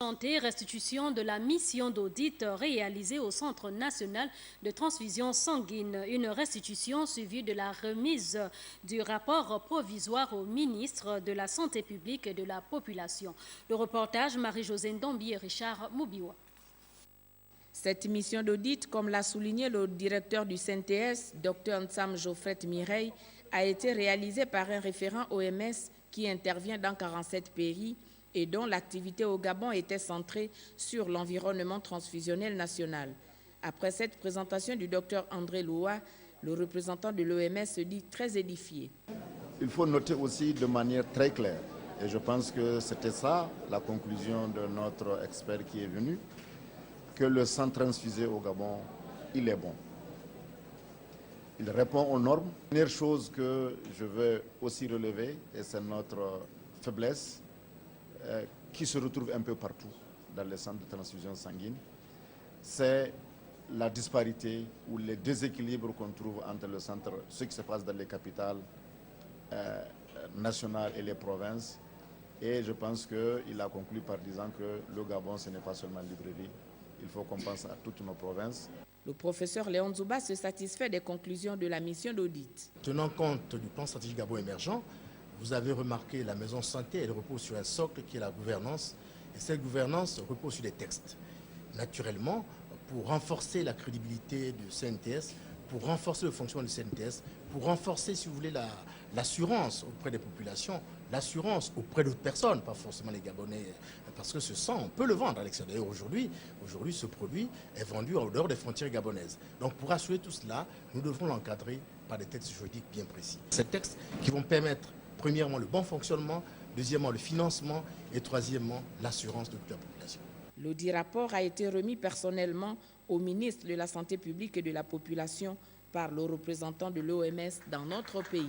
Santé, restitution de la mission d'audit réalisée au Centre national de transfusion sanguine. Une restitution suivie de la remise du rapport provisoire au ministre de la Santé publique et de la Population. Le reportage Marie-Josée Ndombi et Richard Moubiwa. Cette mission d'audit, comme l'a souligné le directeur du CNTS, Dr Nsam Geoffret Mireille, a été réalisée par un référent OMS qui intervient dans 47 pays et dont l'activité au Gabon était centrée sur l'environnement transfusionnel national. Après cette présentation du docteur André Loua, le représentant de l'OMS se dit très édifié. Il faut noter aussi de manière très claire, et je pense que c'était ça la conclusion de notre expert qui est venu, que le sang transfusé au Gabon, il est bon. Il répond aux normes. La première chose que je veux aussi relever, et c'est notre faiblesse, qui se retrouve un peu partout dans les centres de transfusion sanguine, c'est la disparité ou les déséquilibres qu'on trouve entre le centre, ce qui se passe dans les capitales nationales et les provinces. Et je pense qu'il a conclu par disant que le Gabon, ce n'est pas seulement Libreville, il faut qu'on pense à toutes nos provinces. Le professeur Léon Zouba se satisfait des conclusions de la mission d'audit. Tenant compte du plan stratégique Gabon émergent, vous avez remarqué la maison santé, elle repose sur un socle qui est la gouvernance. Et cette gouvernance repose sur des textes. Naturellement, pour renforcer la crédibilité du CNTS, pour renforcer le fonctionnement du CNTS, pour renforcer, si vous voulez, l'assurance auprès des populations, l'assurance auprès d'autres personnes, pas forcément les Gabonais, parce que ce sang, on peut le vendre à l'extérieur. Aujourd'hui, ce produit est vendu en dehors des frontières gabonaises. Donc pour assurer tout cela, nous devrons l'encadrer par des textes juridiques bien précis. Ces textes qui vont permettre, premièrement, le bon fonctionnement, deuxièmement, le financement et troisièmement, l'assurance de toute la population. L'audit rapport a été remis personnellement au ministre de la Santé publique et de la Population par le représentant de l'OMS dans notre pays.